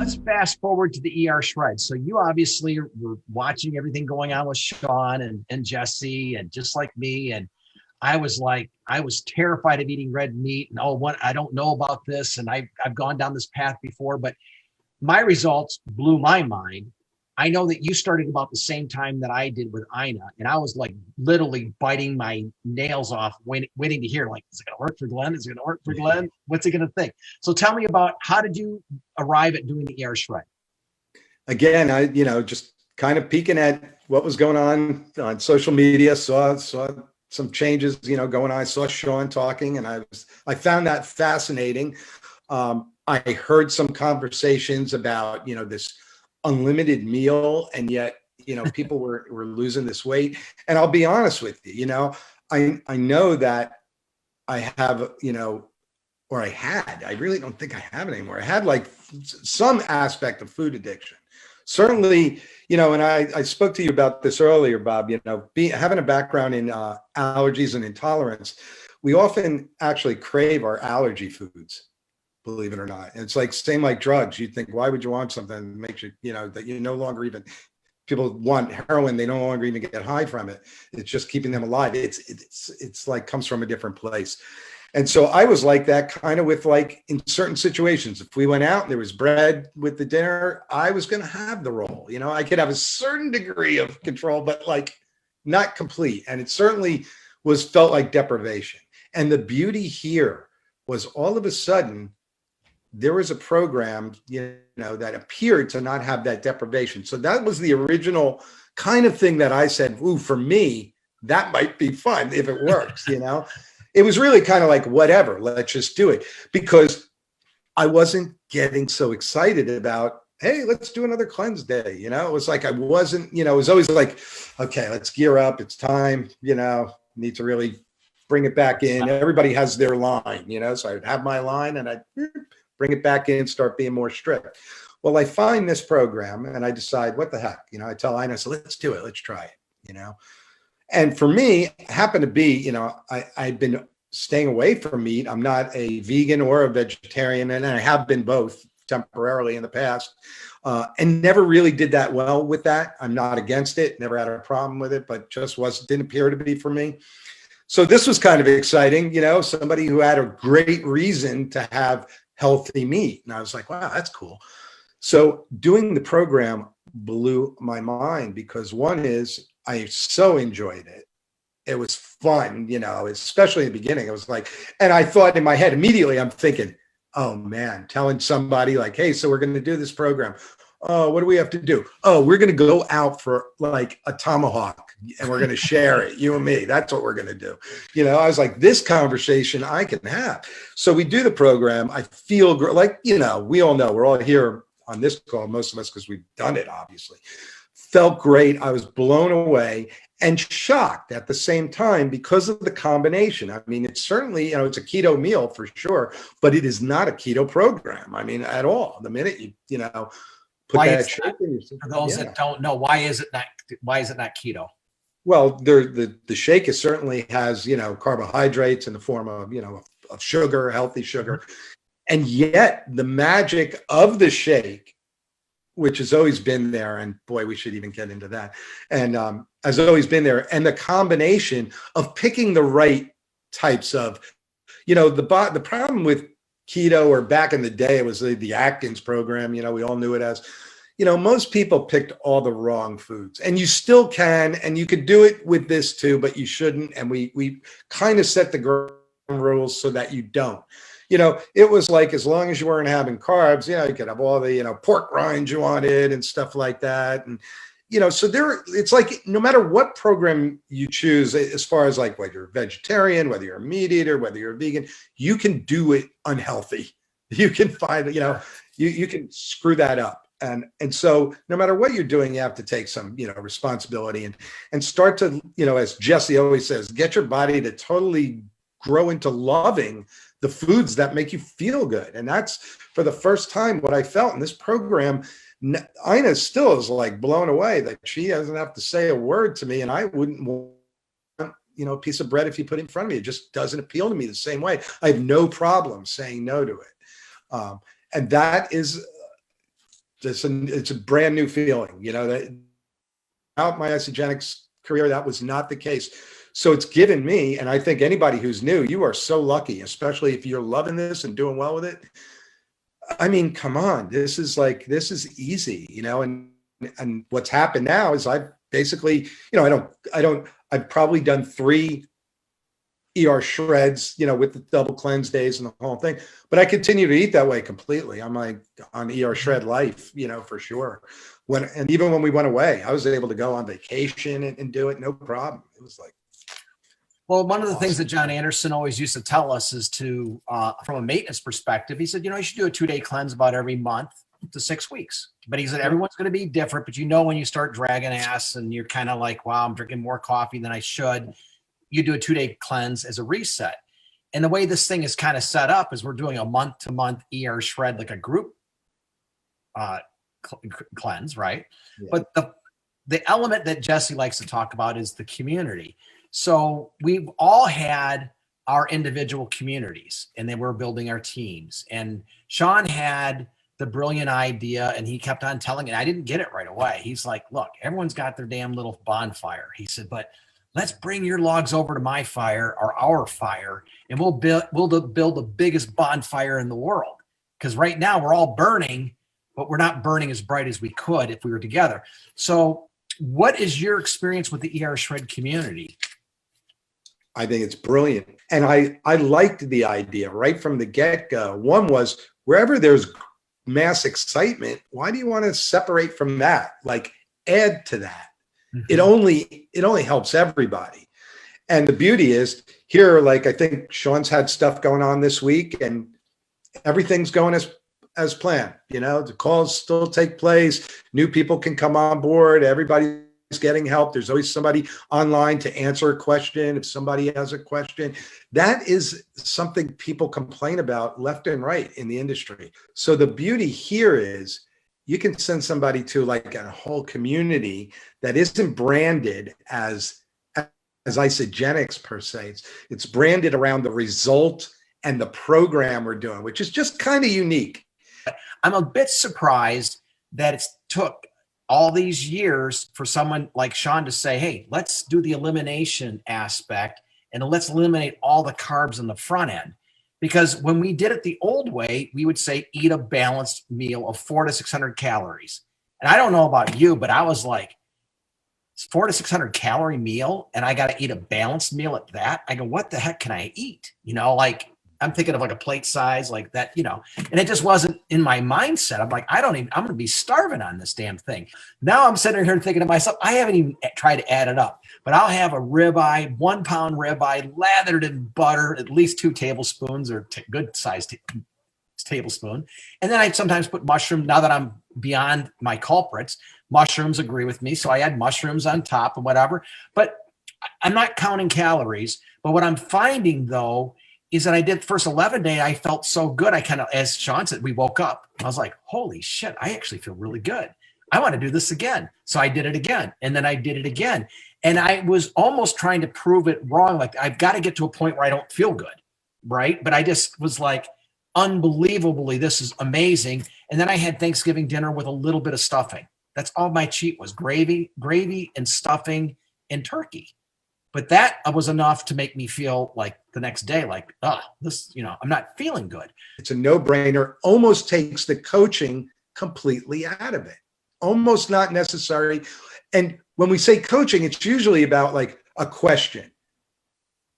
let's fast forward to the ᴱᴿShred. So you obviously were watching everything going on with Sean and Jesse, and just like me. And I was like, I was terrified of eating red meat. And I don't know about this. And I've gone down this path before, but my results blew my mind. I know that you started about the same time that I did with Ina, and I was like literally biting my nails off, waiting to hear, like, is it going to work for Glenn? Is it going to work for Glenn? What's he going to think? So tell me about, how did you arrive at doing the ᴱᴿShred? Again, I, just kind of peeking at what was going on social media, saw some changes, going on. I saw Sean talking, and I found that fascinating. I heard some conversations about, this unlimited meal, and yet, people were losing this weight. And I'll be honest with you, I know that I have, or I had, I really don't think I have it anymore. I had like some aspect of food addiction. Certainly, and I spoke to you about this earlier, Bob, having a background in allergies and intolerance, we often actually crave our allergy foods, believe it or not. And it's like, same like drugs. You'd think, why would you want something that makes you, that you no longer even, people want heroin, they no longer even get high from it. It's just keeping them alive. It's like comes from a different place. And so I was like that kind of with, like, in certain situations, if we went out and there was bread with the dinner, I was going to have the roll. I could have a certain degree of control, but like not complete. And it certainly felt like deprivation. And the beauty here was, all of a sudden, there was a program, that appeared to not have that deprivation. So that was the original kind of thing that I said, ooh, for me, that might be fun if it works, It was really kind of like, whatever, let's just do it. Because I wasn't getting so excited about, hey, let's do another cleanse day. It was like, I wasn't, it was always like, okay, let's gear up. It's time, need to really bring it back in. Everybody has their line, so I'd have my line and I'd bring it back in, start being more strict. Well, I find this program and I decide, what the heck, I tell Ina, so let's do it. Let's try it, And for me, it happened to be, I've been staying away from meat. I'm not a vegan or a vegetarian, and I have been both temporarily in the past, and never really did that well with that. I'm not against it, never had a problem with it, but just didn't appear to be for me. So this was kind of exciting, somebody who had a great reason to have healthy meat. And I was like, wow, that's cool. So doing the program blew my mind, because one is, I so enjoyed it. It was fun, especially in the beginning. It was like, and I thought in my head immediately, I'm thinking, oh man, telling somebody like, hey, so we're going to do this program. Oh, what do we have to do? Oh, we're going to go out for like a tomahawk and we're going to share it, you and me. That's what we're going to do. I was like, this conversation I can have. So we do the program. I feel like, we all know, we're all here on this call, most of us, because we've done it, obviously. Felt great. I was blown away and shocked at the same time, because of the combination. I mean, it's certainly, it's a keto meal for sure, but it is not a keto program. I mean, at all. The minute you put why that shake in your system. For those that don't know, why is it not keto? Well, the shake certainly has, carbohydrates in the form of, of sugar, healthy sugar. And yet the magic of the shake, which has always been there, and boy, we should even get into that, and has always been there, and the combination of picking the right types of, the problem with keto, or back in the day, it was the Atkins program, we all knew it as, most people picked all the wrong foods, and you still can, and you could do it with this too, but you shouldn't. And we kind of set the ground rules so that you don't. It was like, as long as you weren't having carbs, you could have all the, pork rinds you wanted and stuff like that. And, so it's like, no matter what program you choose, as far as like whether you're a vegetarian, whether you're a meat eater, whether you're a vegan, you can do it unhealthy. You can find, you can screw that up. And so no matter what you're doing, you have to take some, responsibility and start to, as Jesse always says, get your body to totally grow into loving the foods that make you feel good. And that's, for the first time, what I felt in this program. Ina still is like blown away that she doesn't have to say a word to me, and I wouldn't want, a piece of bread if you put it in front of me. It just doesn't appeal to me the same way. I have no problem saying no to it. And that is it's a brand new feeling, you know, that out my isogenics career, that was not the case. So it's given me, and I think anybody who's new, you are so lucky, especially if you're loving this and doing well with it. I mean, come on, this is easy, you know, and what's happened now is I've basically, you know, I've probably done 3 shreds, you know, with the double cleanse days and the whole thing, but I continue to eat that way completely. I'm like on shred life, you know, for sure. And even when we went away, I was able to go on vacation and do it. No problem. It was like, well, one of the things that John Anderson always used to tell us is to, from a maintenance perspective, he said, you know, you should do a 2-day cleanse about every month to 6 weeks. But he said, everyone's going to be different. But you know, when you start dragging ass and you're kind of like, wow, I'm drinking more coffee than I should, you do a 2-day cleanse as a reset. And the way this thing is kind of set up is we're doing a month-to-month shred, like a group cleanse, right? Yeah. But the element that Jesse likes to talk about is the community. So we've all had our individual communities, and then we're building our teams. And Sean had the brilliant idea, and he kept on telling it. I didn't get it right away. He's like, look, everyone's got their damn little bonfire. He said, but let's bring your logs over to my fire or our fire, and we'll build the biggest bonfire in the world. Because right now we're all burning, but we're not burning as bright as we could if we were together. So what is your experience with the Shred community? I think it's brilliant. And I liked the idea right from the get-go. One was, wherever there's mass excitement, why do you want to separate from that? Like, add to that. Mm-hmm. It only helps everybody. And the beauty is here, like, I think Sean's had stuff going on this week and everything's going as planned. You know, the calls still take place. New people can come on board. Everybody's getting help. There's always somebody online to answer a question if somebody has a question. That is something people complain about left and right in the industry. So the beauty here is you can send somebody to like a whole community that isn't branded as isogenics per se. It's branded around the result and the program we're doing, which is just kind of unique. I'm a bit surprised that it took all these years for someone like Sean to say, hey, let's do the elimination aspect and let's eliminate all the carbs in the front end. Because when we did it the old way, we would say, eat a balanced meal of 400 to 600 calories. And I don't know about you, but I was like, 400 to 600 calorie meal, and I got to eat a balanced meal at that. I go, what the heck can I eat? You know, like, I'm thinking of like a plate size like that, you know, and it just wasn't in my mindset. I'm like, I'm going to be starving on this damn thing. Now I'm sitting here thinking to myself, I haven't even tried to add it up, but I'll have a ribeye, 1 pound ribeye lathered in butter, at least 2 tablespoons or good sized tablespoon. And then I sometimes put mushroom. Now that I'm beyond my culprits, mushrooms agree with me. So I add mushrooms on top and whatever, but I'm not counting calories. But what I'm finding though, is that I did the first 11 day. I felt so good. I kind of, as Sean said, we woke up. I was like, holy shit, I actually feel really good. I want to do this again. So I did it again. And then I did it again. And I was almost trying to prove it wrong. Like, I've got to get to a point where I don't feel good. Right. But I just was like, unbelievably, this is amazing. And then I had Thanksgiving dinner with a little bit of stuffing. That's all my cheat was: gravy and stuffing and turkey. But that was enough to make me feel like the next day, like, this, you know, I'm not feeling good. It's a no-brainer, almost takes the coaching completely out of it. Almost not necessary. And when we say coaching, it's usually about like a question.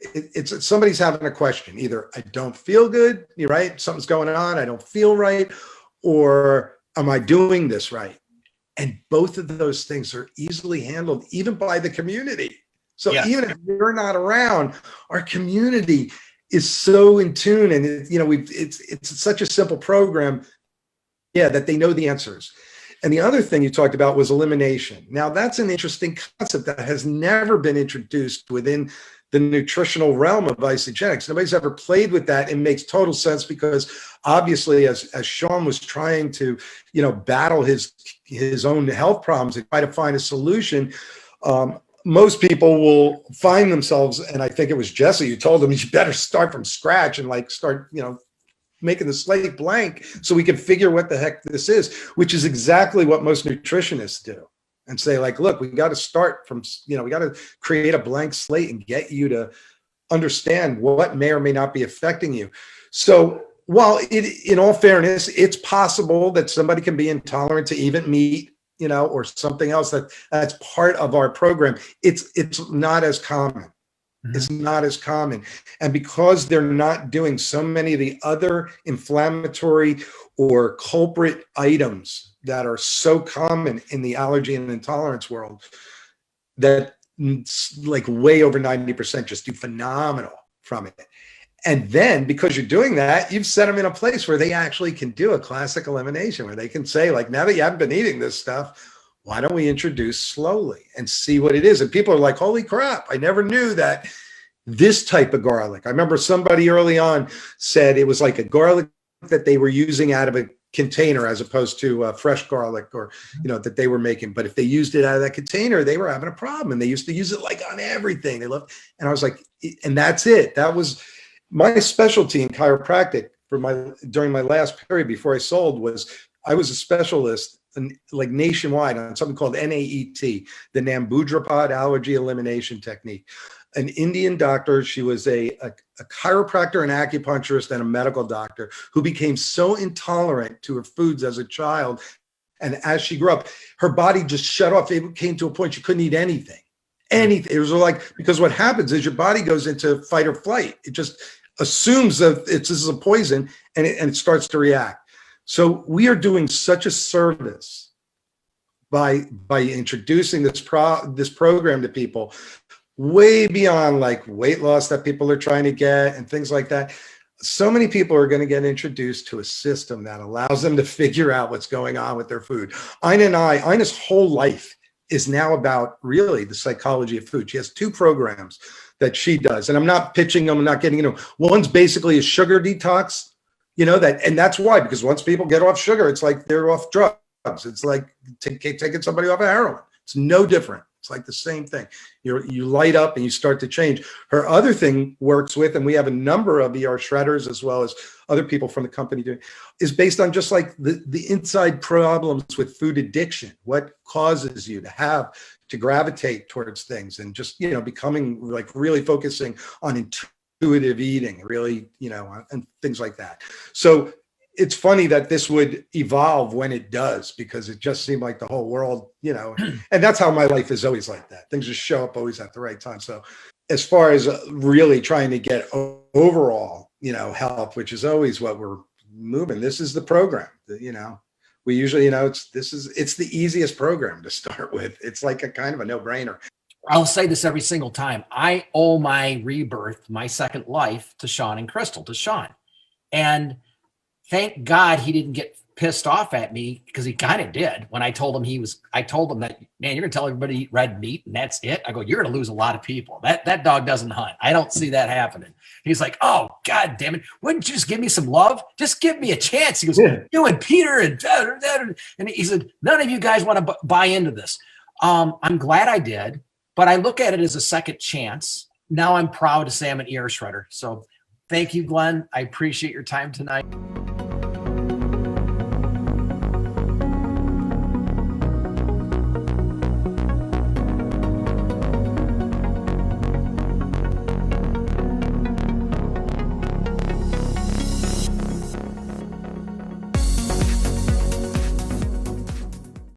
It's somebody's having a question. Either I don't feel good, you're right, something's going on, I don't feel right, or am I doing this right? And both of those things are easily handled even by the community. So yeah. Even if you're not around, our community is so in tune, and it's such a simple program, that they know the answers. And the other thing you talked about was elimination. Now that's an interesting concept that has never been introduced within the nutritional realm of isogenics. Nobody's ever played with that. It makes total sense because obviously, as Sean was trying to, battle his own health problems and try to find a solution. Most people will find themselves, and I think it was Jesse who told them, you better start from scratch and like start, making the slate blank so we can figure what the heck this is, which is exactly what most nutritionists do. And say like, look, we got to start from, we got to create a blank slate and get you to understand what may or may not be affecting you. So while in all fairness, it's possible that somebody can be intolerant to even meat, or something else that's part of our program. It's not as common. It's not as common. And because they're not doing so many of the other inflammatory or culprit items that are so common in the allergy and intolerance world, that like way over 90% just do phenomenal from it. And then because you're doing that, you've set them in a place where they actually can do a classic elimination, where they can say like, now that you haven't been eating this stuff, why don't we introduce slowly and see what it is? And people are like, holy crap, I never knew that this type of garlic. I remember somebody early on said it was like a garlic that they were using out of a container as opposed to fresh garlic or, that they were making. But if they used it out of that container, they were having a problem. And they used to use it like on everything. They loved, and I was like, and that's it. That was my specialty in chiropractic during my last period before I sold. I was a specialist like nationwide on something called NAET, the Nambudrapad allergy elimination technique. An Indian doctor, she was a chiropractor, an acupuncturist, and a medical doctor who became so intolerant to her foods as a child. And as she grew up, her body just shut off. It came to a point she couldn't eat anything. It was like, because what happens is your body goes into fight or flight. It just assumes that this is a poison and it starts to react. So we are doing such a service by introducing this program to people, way beyond like weight loss that people are trying to get and things like that. So many people are going to get introduced to a system that allows them to figure out what's going on with their food. Ina's whole life is now about really the psychology of food. She has 2 programs that she does, and I'm not pitching them. I'm not getting, one's basically a sugar detox, and that's why, because once people get off sugar, it's like they're off drugs. It's like taking somebody off of heroin. It's no different. It's like the same thing. You light up and you start to change. Her other thing works with, and we have a number of ᴱᴿShredders as well as other people from the company doing, is based on just like the inside problems with food addiction. What causes you to gravitate towards things, and just, becoming like really focusing on intuitive eating, really, and things like that. So it's funny that this would evolve when it does, because it just seemed like the whole world, and that's how my life is always like that. Things just show up always at the right time. So as far as really trying to get overall, health, which is always what we're moving, this is the program that, we usually, it's the easiest program to start with. It's like a kind of a no-brainer. I'll say this every single time. I owe my rebirth, my second life, to Sean and Crystal, to Sean. And thank God he didn't get pissed off at me, because he kind of did when I told him that, man, you're going to tell everybody to eat red meat and that's it. I go, you're going to lose a lot of people. That dog doesn't hunt. I don't see that happening. He's like, oh, God damn it. Wouldn't you just give me some love? Just give me a chance. He goes, you and Peter and he said, none of you guys want to buy into this. I'm glad I did, but I look at it as a second chance. Now I'm proud to say I'm an ᴱᴿShredder. So thank you, Glenn. I appreciate your time tonight.